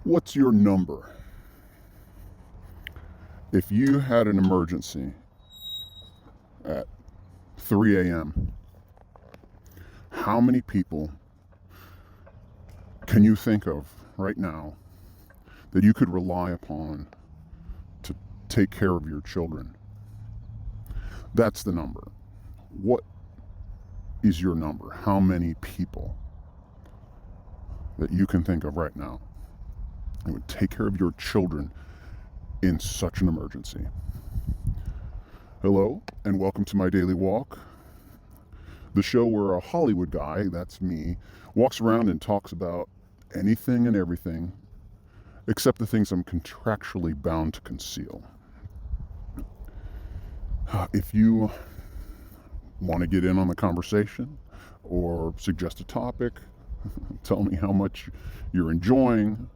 What's your number? If you had an emergency at 3 a.m., how many people can you think of right now that you could rely upon to take care of your children? That's the number. What is your number? How many people that you can think of right now that would take care of your children in such an emergency? Hello, and welcome to My Daily Walk, the show where a Hollywood guy, that's me, walks around and talks about anything and everything except the things I'm contractually bound to conceal. If you want to get in on the conversation or suggest a topic, tell me how much you're enjoying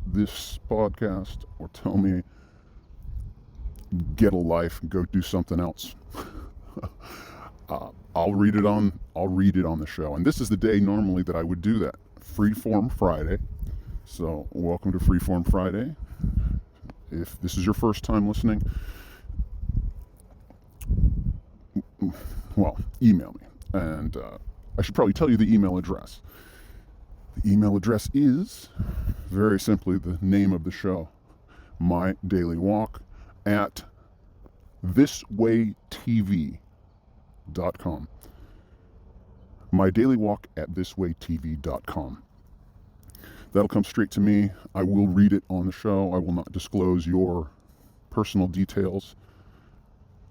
this podcast, or tell me get a life and go do something else. I'll read it on the show. And this is the day normally that I would do that. Freeform Friday. So welcome to Freeform Friday. If this is your first time listening, well, email me. And I should probably tell you the email address. The email address is very simply the name of the show, MyDailyWalk at thiswaytv.com. MyDailyWalk at thiswaytv.com. That'll come straight to me. I will read it on the show. I will not disclose your personal details.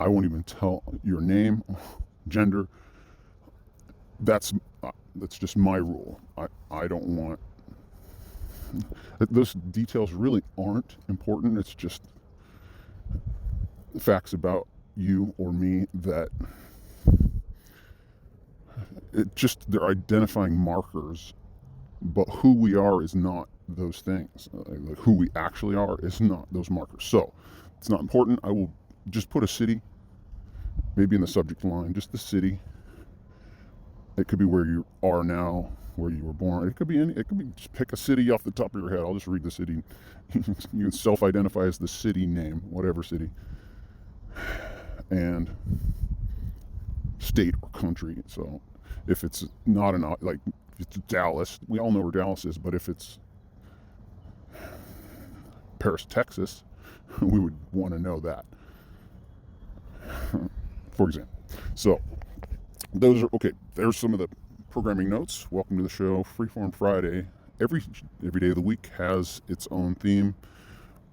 I won't even tell your name, gender. That's just my rule. I don't want... Those details really aren't important. It's just facts about you or me that they're identifying markers, but who we are is not those things. Like who we actually are is not those markers. So it's not important. I will just put a city, maybe in the subject line, just the city. It could be where you are now, where you were born. It could be just pick a city off the top of your head. I'll just read the city. You can self-identify as the city name, whatever city, and state or country. So if it's not like if it's Dallas, we all know where Dallas is. But if it's Paris, Texas, we would want to know that, for example. So those are okay. There's some of the programming notes. Welcome to the show. Freeform Friday. Every day of the week has its own theme.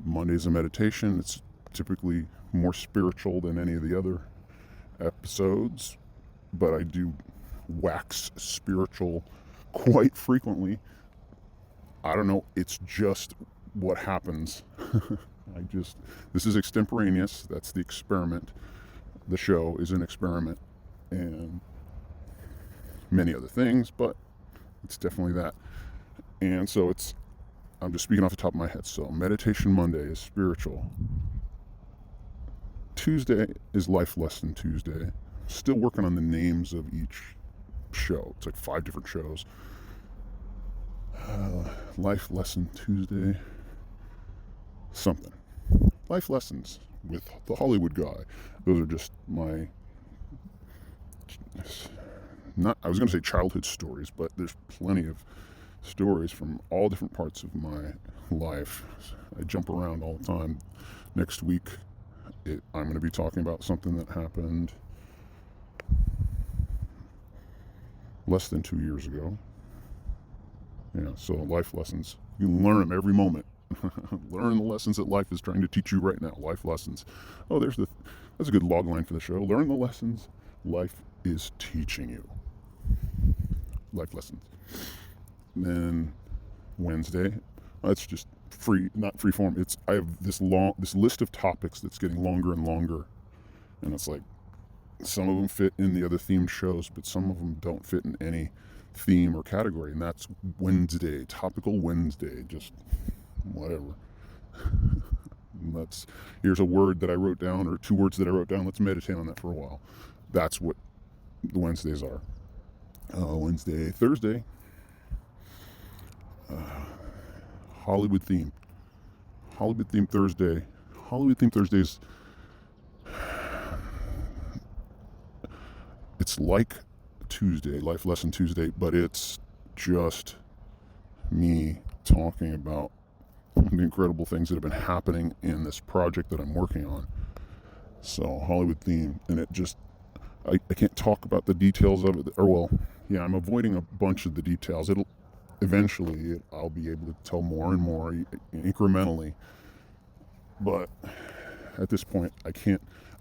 Monday's a meditation. It's typically more spiritual than any of the other episodes, but I do wax spiritual quite frequently. I don't know. It's just what happens. This is extemporaneous. That's the experiment. The show is an experiment, and many other things, but it's definitely that. And so I'm just speaking off the top of my head. So Meditation Monday is spiritual. Tuesday is Life Lesson Tuesday. Still working on the names of each show. It's like 5 different shows. Life Lesson Tuesday. Something. Life Lessons with the Hollywood guy. Those are just my... I was going to say childhood stories, but there's plenty of stories from all different parts of my life. I jump around all the time. Next week, I'm going to be talking about something that happened less than 2 years ago. Yeah, so life lessons. You can learn them every moment. Learn the lessons that life is trying to teach you right now. Life lessons. Oh, that's a good log line for the show. Learn the lessons life is teaching you. Life lessons. Then Wednesday, that's just free, not free form. I have this list of topics that's getting longer and longer, and it's like some of them fit in the other themed shows, but some of them don't fit in any theme or category. And that's Wednesday, topical Wednesday, just whatever. Here's a word that I wrote down, or 2 words that I wrote down. Let's meditate on that for a while. That's what the Wednesdays are. Thursday, Hollywood theme. Hollywood theme Thursday. Hollywood theme Thursdays. It's like Tuesday, Life Lesson Tuesday, but it's just me talking about the incredible things that have been happening in this project that I'm working on. So Hollywood theme, and it just, I can't talk about the details of it, or well, yeah, I'm avoiding a bunch of the details. I'll be able to tell more and more incrementally, but at this point I'm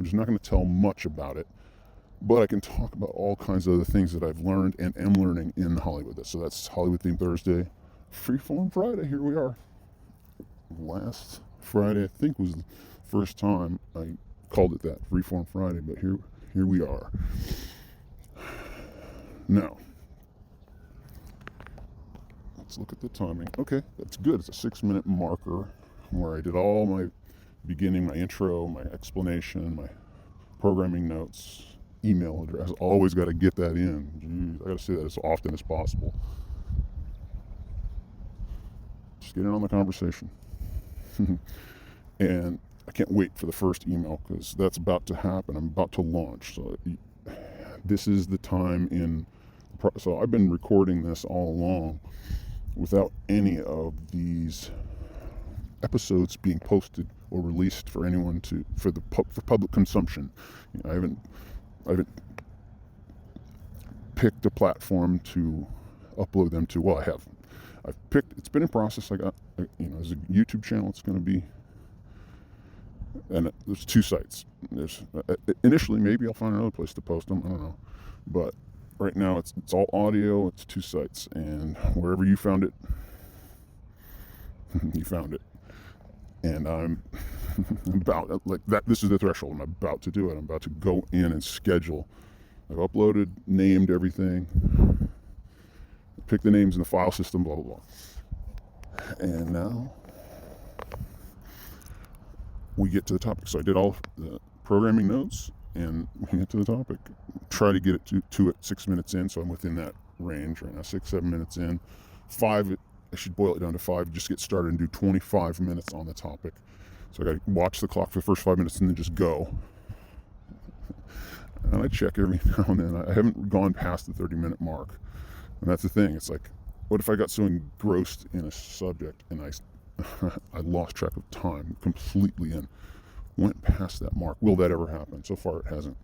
just not going to tell much about it, but I can talk about all kinds of other things that I've learned and am learning in Hollywood. So that's Hollywood theme Thursday. Freeform Friday, here we are. Last Friday, I think, was the first time I called it that, Freeform Friday, but here we are. Now, let's look at the timing. Okay, that's good. It's a 6-minute marker where I did all my beginning, my intro, my explanation, my programming notes, email address. Always got to get that in. Jeez, I got to say that as often as possible. Just get in on the conversation. And I can't wait for the first email because that's about to happen. I'm about to launch. So this is the time so I've been recording this all along without any of these episodes being posted or released for anyone for public consumption. I haven't picked a platform to upload them to. Well, I have. It's been in process. I got, there's a YouTube channel. It's going to be, and there's 2 sites. Initially, maybe I'll find another place to post them. I don't know, but right now it's all audio. It's 2 sites, and wherever you found it, you found it. And I'm about like that. This is the threshold. I'm about to do it. I'm about to go in and schedule. I've uploaded, named everything, pick the names in the file system, blah blah blah. And now we get to the topic. So I did all the programming notes, and we get to the topic. Try to get it to it 6 minutes in, so I'm within that range right now. 6-7 minutes in. 5. I should boil it down to 5. Just get started and do 25 minutes on the topic. So I got to watch the clock for the first 5 minutes and then just go. And I check every now and then. I haven't gone past the 30-minute mark. And that's the thing. It's like, what if I got so engrossed in a subject and I lost track of time completely and went past that mark? Will that ever happen? So far it hasn't.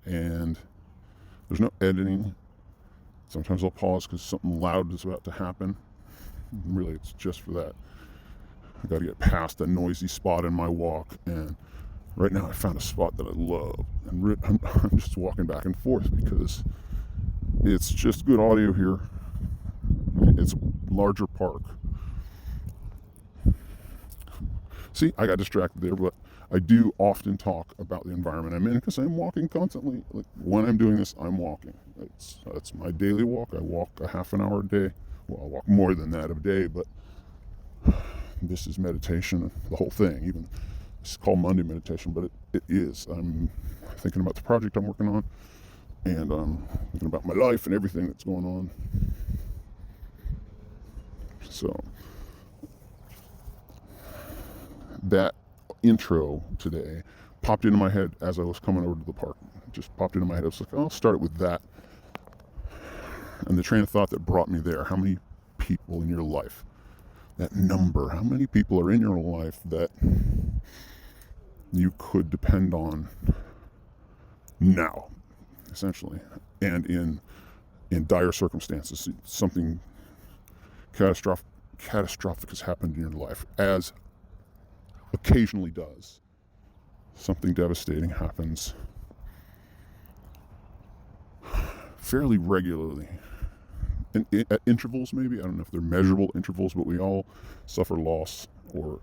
And there's no editing. Sometimes I'll pause because something loud is about to happen. Really, it's just for that. I got to get past a noisy spot in my walk, and right now I found a spot that I love, and I'm just walking back and forth because it's just good audio here. It's a larger park. See, I got distracted there, but I do often talk about the environment I'm in because I'm walking constantly. Like when I'm doing this, I'm walking. That's my daily walk. I walk a half an hour a day. Well, I walk more than that a day, but this is meditation, the whole thing. Even it's called Monday meditation, but it is. I'm thinking about the project I'm working on, and I'm thinking about my life and everything that's going on. So that intro today popped into my head as I was coming over to the park. It just popped into my head. I was like, I'll start it with that. And the train of thought that brought me there, how many people in your life, that number, how many people are in your life that you could depend on now, essentially, and in dire circumstances, something catastrophic has happened in your life, as occasionally does. Something devastating happens fairly regularly. At intervals, maybe. I don't know if they're measurable intervals, but we all suffer loss, or,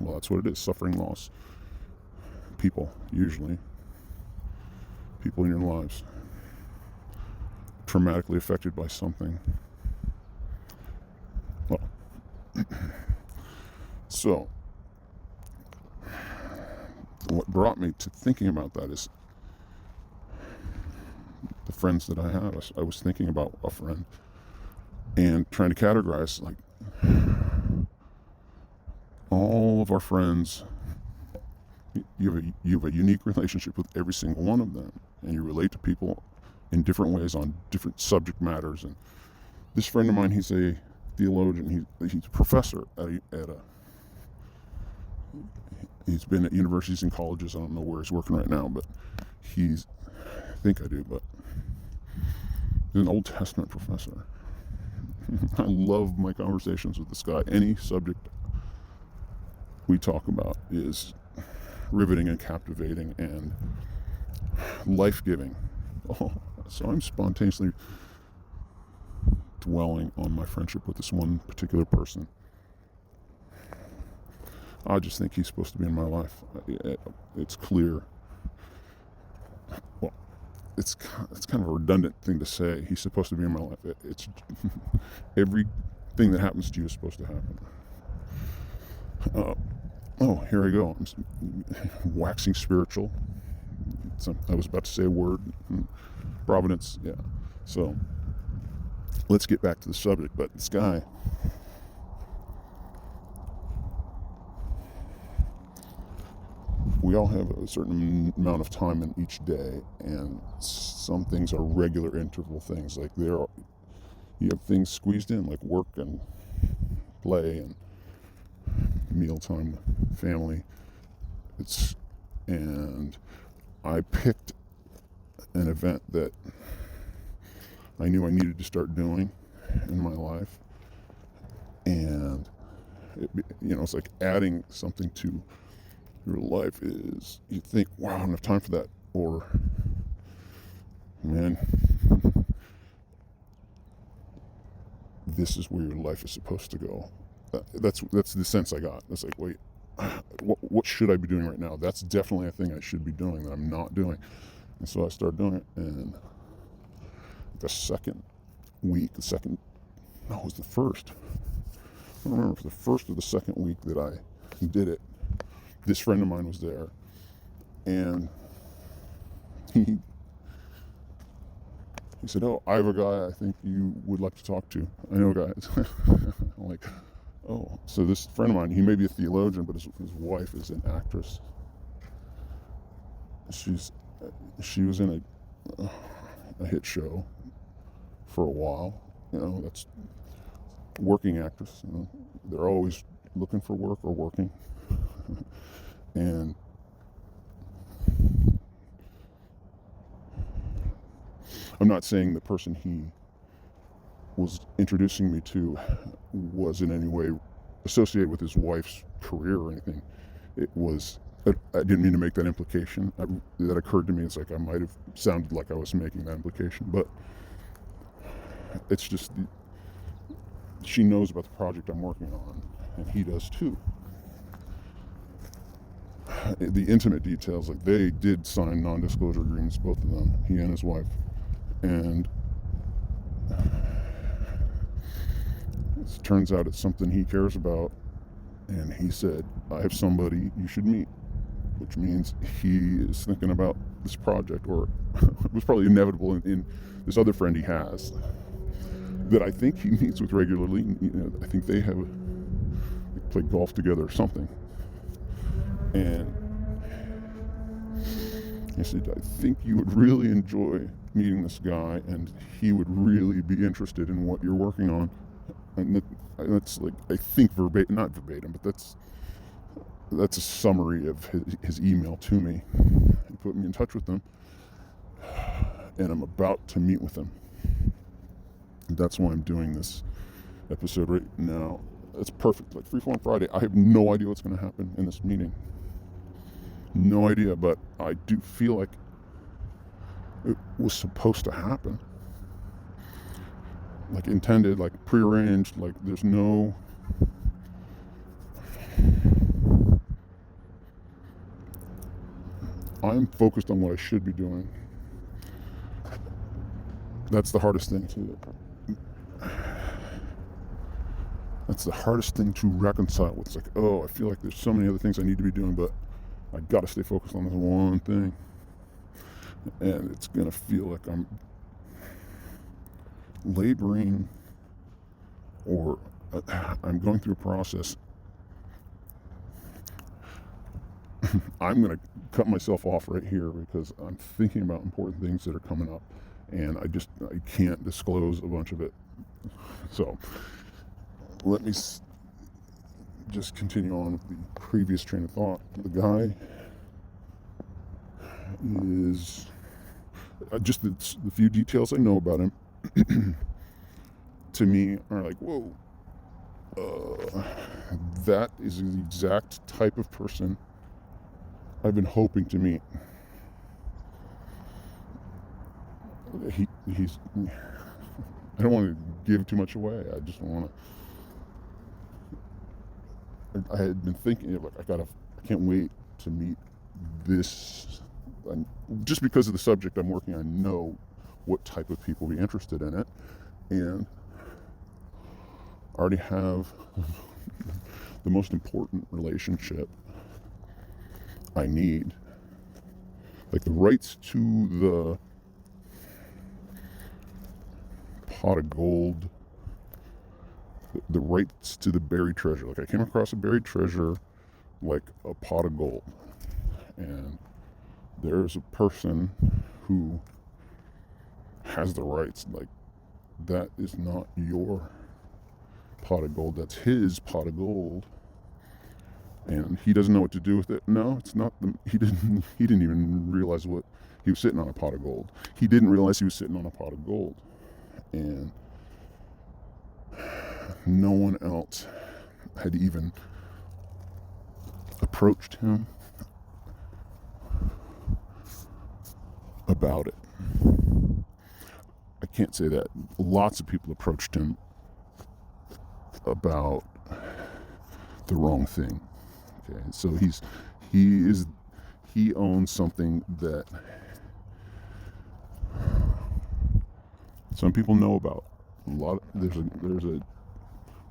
well, that's what it is, suffering loss. People, usually. People in your lives. Traumatically affected by something. Well, so, what brought me to thinking about that is the friends that I have. I was thinking about a friend and trying to categorize like all of our friends. You have a unique relationship with every single one of them, and you relate to people in different ways on different subject matters. And this friend of mine, he's a theologian. He's a professor he's been at universities and colleges. I don't know where he's working right now, but I think I do, but he's an Old Testament professor. I love my conversations with this guy. Any subject we talk about is riveting and captivating and life-giving. So I'm spontaneously dwelling on my friendship with this one particular person. I just think he's supposed to be in my life. It's clear. Well, it's kind of a redundant thing to say. He's supposed to be in my life. It's everything that happens to you is supposed to happen. Here I go. I'm waxing spiritual. I was about to say a word. Providence, yeah. So let's get back to the subject. But this guy, we all have a certain amount of time in each day, and some things are regular interval things. Like you have things squeezed in, like work and play and mealtime, family. And I picked an event that I knew I needed to start doing in my life, and it's like adding something to your life is, you think, wow, I don't have time for that, or man, this is where your life is supposed to go. That's the sense I got. It's like, wait, what should I be doing right now? That's definitely a thing I should be doing that I'm not doing. And so I started doing it, and the it was the first. I don't remember if it was the first or the second week that I did it. This friend of mine was there, and he said, "Oh, I have a guy I think you would like to talk to. I know guys." I'm like, oh, so this friend of mine, he may be a theologian, but his wife is an actress. She was in a hit show for a while. That's working actress. They're always looking for work or working. And I'm not saying the person he was introducing me to was in any way associated with his wife's career or anything. I didn't mean to make that implication. That occurred to me. It's like I might have sounded like I was making that implication, but it's just she knows about the project I'm working on, and he does too. The intimate details, like they did sign non-disclosure agreements, both of them, he and his wife, and it turns out it's something he cares about, and he said, I have somebody you should meet, which means he is thinking about this project, or it was probably inevitable in this other friend he has that I think he meets with regularly. I think they play golf together or something. And he said, I think you would really enjoy meeting this guy, and he would really be interested in what you're working on. And that's like, I think not verbatim, but that's a summary of his email to me. He put me in touch with him, and I'm about to meet with him. That's why I'm doing this episode right now. It's perfect, like Freeform Friday. I have no idea what's going to happen in this meeting. No idea, but I do feel like it was supposed to happen. Like intended, like prearranged, like there's no... I'm focused on what I should be doing. That's the hardest thing That's the hardest thing to reconcile with. It's like, I feel like there's so many other things I need to be doing, but I gotta stay focused on this one thing. And it's gonna feel like I'm laboring or I'm going through a process. I'm going to cut myself off right here because I'm thinking about important things that are coming up, and I can't disclose a bunch of it. So let me just continue on with the previous train of thought. The guy is just the few details I know about him to me are like, whoa, that is the exact type of person I've been hoping to meet. He's I don't want to give too much away. I just want to. I had been thinking, like, I can't wait to meet this. Just because of the subject I'm working on, I know what type of people will be interested in it, and I already have the most important relationship I need, like the rights to the pot of gold, the rights to the buried treasure. Like, I came across a buried treasure like a pot of gold, and there's a person who has the rights. Like, that is not your pot of gold, that's his pot of gold, and he doesn't know what to do with it. No, it's not he didn't even realize what he was sitting on. A pot of gold. He didn't realize he was sitting on a pot of gold, and no one else had even approached him about it. I can't say that. Lots of people approached him about the wrong thing. Okay, so he owns something that some people know about. There's a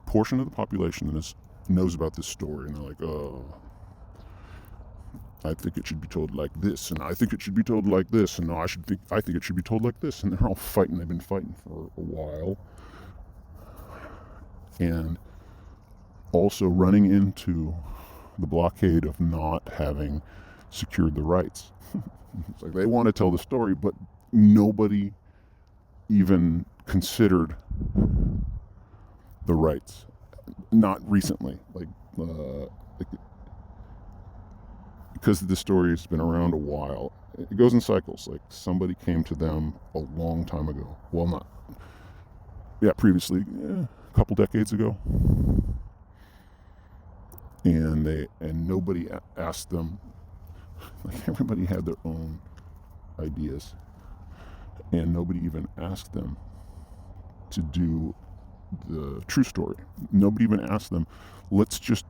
portion of the population that knows about this story, and they're like, oh, I think it should be told like this, and I think it should be told like this, and no, I think it should be told like this, and they're all fighting. They've been fighting for a while, and also running into the blockade of not having secured the rights. It's like they want to tell the story, but nobody even considered the rights. Not recently, because the story has been around a while. It goes in cycles. Like, somebody came to them a long time ago. Well, previously, a couple decades ago. And nobody asked them. Like, everybody had their own ideas, and nobody even asked them to do the true story. Nobody even asked them, let's just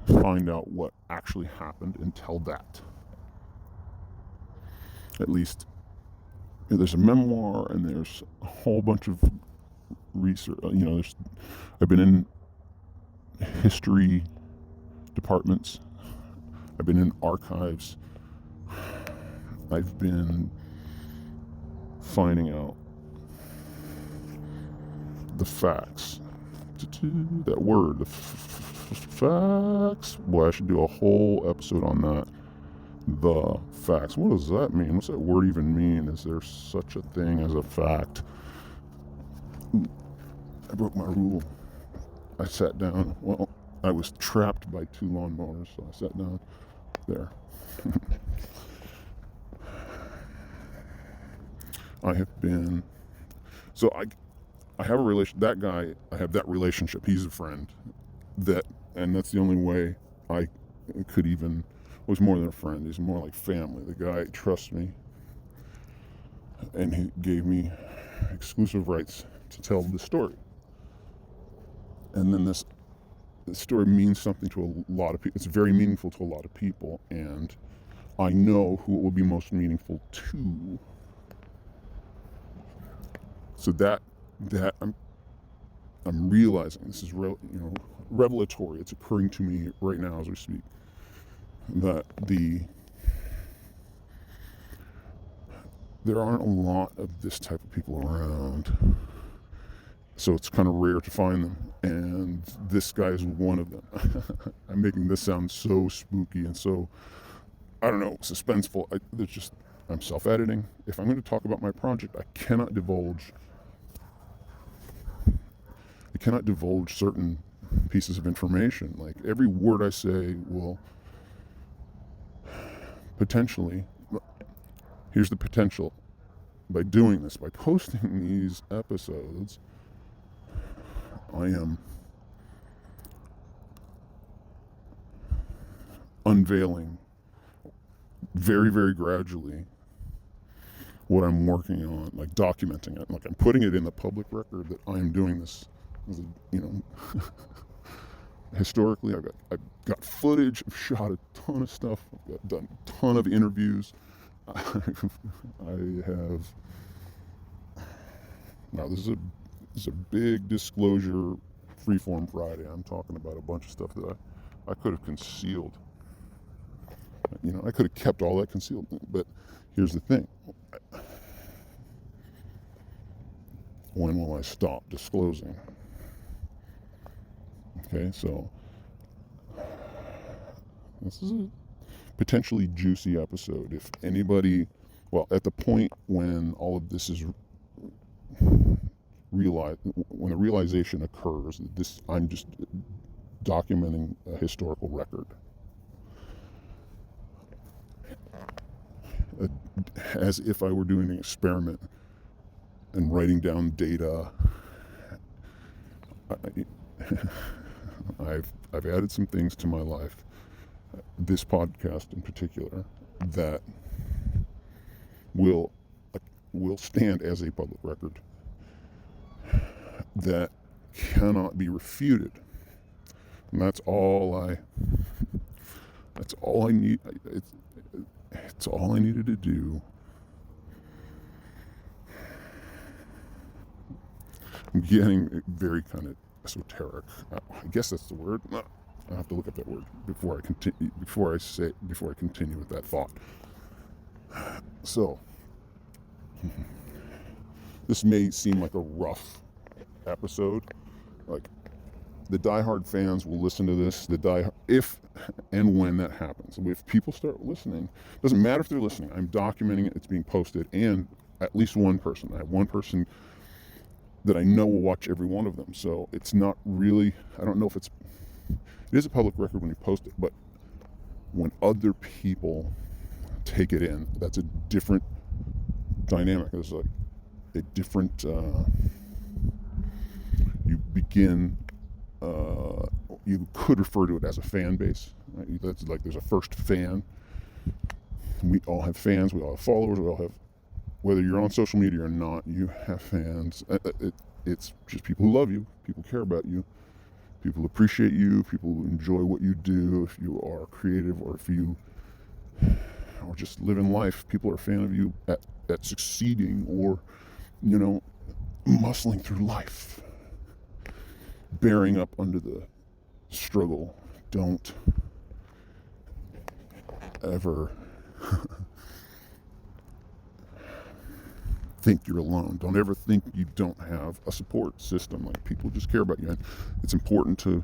find out what actually happened and tell that. At least there's a memoir, and there's a whole bunch of research. I've been in history departments. I've been in archives. I've been finding out the facts. That word, the facts. Well, I should do a whole episode on that. The facts. What does that mean? What's that word even mean? Is there such a thing as a fact? Ooh, I broke my rule. I sat down. Well, I was trapped by 2 lawnmowers, so I sat down there. I have been. So I have a relation. That guy, I have that relationship. He's a friend. And that's the only way I could even. Was more than a friend. He's more like family. The guy trusts me, and he gave me exclusive rights to tell the story. And then this story means something to a lot of people. It's very meaningful to a lot of people, and I know who it will be most meaningful to. So that I'm realizing this is revelatory. It's occurring to me right now as we speak. That there aren't a lot of this type of people around. So it's kind of rare to find them, and this guy is one of them. I'm making this sound so spooky and so, I don't know, suspenseful. I'm self-editing. If I'm going to talk about my project, I cannot divulge certain pieces of information. Like, every word I say will potentially, here's the potential. By doing this, by posting these episodes, I am unveiling very, very gradually what I'm working on, like documenting it. Like, I'm putting it in the public record that I'm doing this. Historically, I've got footage. I've shot a ton of stuff. I've done a ton of interviews. I have. Now, this is a big disclosure, Freeform Friday. I'm talking about a bunch of stuff that I could have concealed. I could have kept all that concealed. But here's the thing. When will I stop disclosing? Okay, so this is a potentially juicy episode. If anybody, at the point when all of this is when the realization occurs, I'm just documenting a historical record. As if I were doing an experiment and writing down data. I've added some things to my life, this podcast in particular, that will stand as a public record that cannot be refuted. And that's all I need. It's all I needed to do. I'm getting very kind of esoteric. I guess that's the word. I have to look up that word before I continue with that thought. So, this may seem like a rough episode. Like, the diehard fans will listen to this. If and when that happens, if people start listening, doesn't matter if they're listening. I'm documenting it. It's being posted, and at least one person. I have one person that I know will watch every one of them. So it's not really. I don't know if it is a public record when you post it, but when other people take it in, that's a different dynamic. There's like a different. You begin. You could refer to it as a fan base. Right? That's like there's a first fan. We all have fans. We all have followers. We all have, whether you're on social media or not, you have fans. It's just people who love you, people care about you, people appreciate you, people enjoy what you do. If you are creative or if you are just living life, people are a fan of you at succeeding or, muscling through life. Bearing up under the struggle. Don't ever think you're alone. Don't ever think you don't have a support system. Like, people just care about you. And it's important to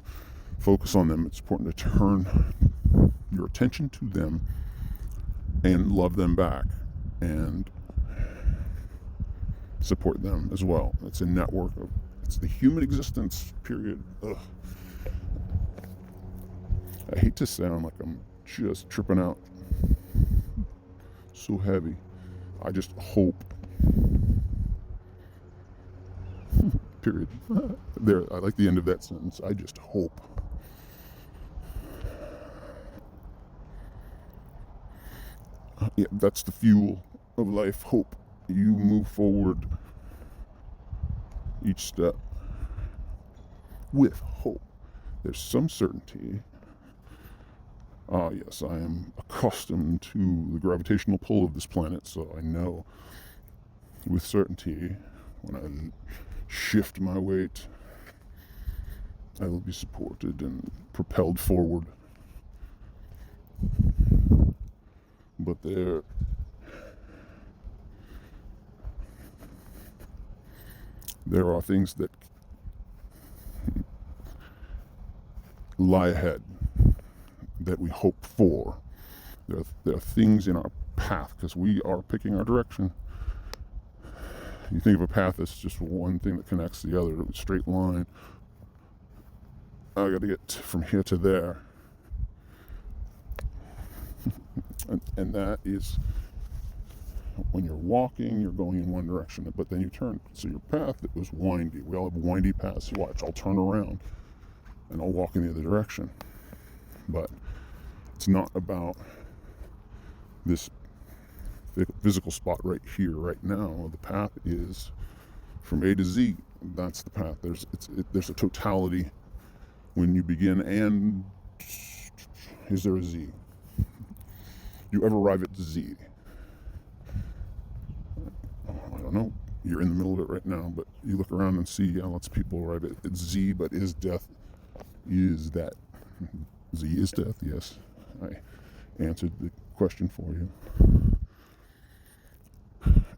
focus on them. It's important to turn your attention to them and love them back and support them as well. It's a network of. It's the human existence, period. Ugh. I hate to sound like I'm just tripping out. So heavy. I just hope. Period. There, I like the end of that sentence. I just hope. Yeah, that's the fuel of life, hope. You move forward each step with hope. There's some certainty. Yes, I am accustomed to the gravitational pull of this planet, so I know with certainty when I shift my weight, I will be supported and propelled forward. But there are things that lie ahead that we hope for. There are things in our path because we are picking our direction. You think of a path as just one thing that connects the other, a straight line. I got to get from here to there. and that is when you're walking, you're going in one direction, but then you turn. So your path, it was windy. We all have windy paths. Watch, I'll turn around and I'll walk in the other direction. But it's not about this physical spot right here, right now. The path is from A to Z. That's the path. There's a totality when you begin, and is there a Z? You ever arrive at Z? I don't know. You're in the middle of it right now, but you look around and see, lots of people arrive at Z, but is death, is that Z is death? Yes, I answered the question for you.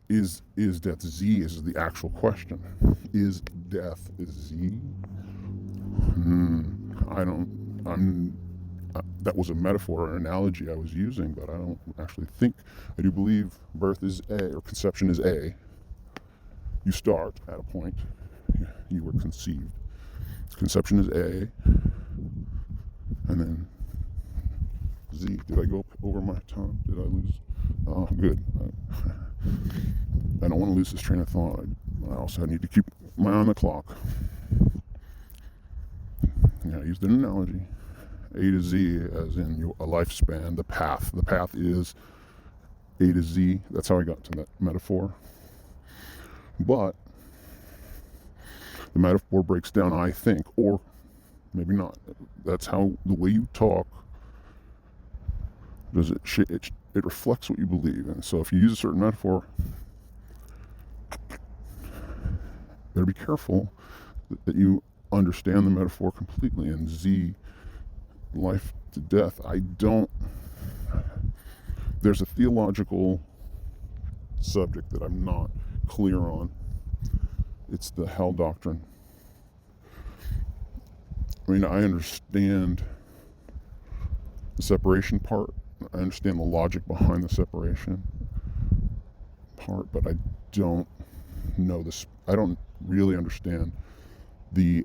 Is death Z is the actual question. Is death Z? That was a metaphor or an analogy I was using, but I don't actually think. I do believe birth is A, or conception is A. You start at a point. You were conceived. Conception is A, and then Z. Did I go over my time? Did I lose? Oh, good. I don't want to lose this train of thought. I also need to keep my eye on the clock. Yeah, I used an analogy. A to Z, as in a lifespan, the path. The path is A to Z. That's how I got to that metaphor. But the metaphor breaks down, I think, or maybe not. That's how the way you talk does it reflects what you believe. And so if you use a certain metaphor, better be careful that you understand the metaphor completely. And Z, life to death, there's a theological subject that I'm not clear on. It's the hell doctrine. I mean, I understand the separation part. I understand the logic behind the separation part, but I don't know this. I don't really understand there's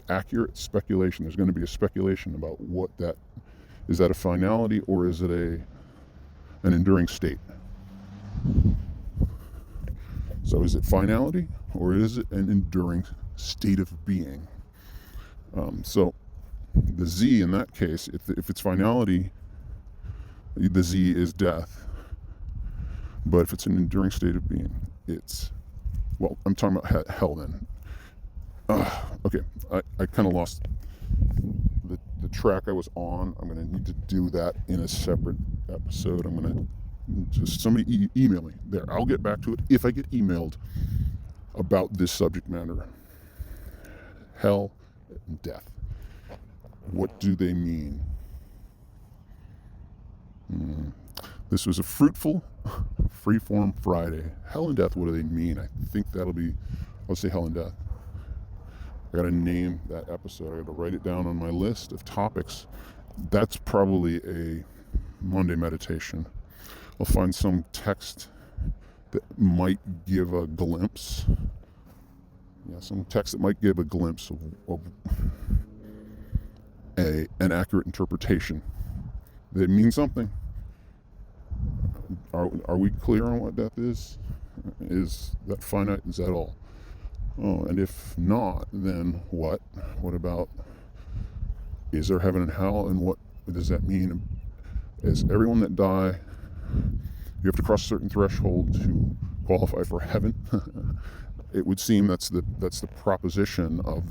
accurate speculation. There's going to be a speculation about what that is. That a finality, or is it an enduring state? So is it finality, or is it an enduring state of being? So the Z in that case, if it's finality, the Z is death. But if it's an enduring state of being, I'm talking about hell then. Okay, I kind of lost the track I was on. I'm going to need to do that in a separate episode. I'm going to just somebody email me. There, I'll get back to it if I get emailed about this subject matter. Hell and death. What do they mean? This was a fruitful Freeform Friday. Hell and death, what do they mean? I think I'll say hell and death. I gotta name that episode. I gotta write it down on my list of topics. That's probably a Monday meditation. I'll find some text that might give a glimpse. Some text that might give a glimpse of an accurate interpretation. That means something. Are we clear on what death is? Is that finite? Is that all? Oh, and if not, then what? What about, is there heaven and hell, and what does that mean? Is everyone that die, you have to cross a certain threshold to qualify for heaven? It would seem that's the proposition of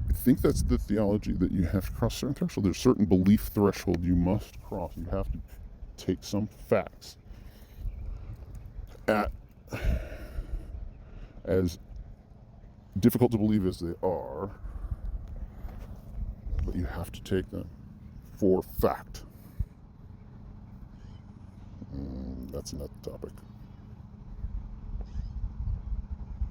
I think that's the theology, that you have to cross a certain threshold. There's a certain belief threshold you must cross. You have to take some facts as difficult to believe as they are, but you have to take them for fact. That's another topic.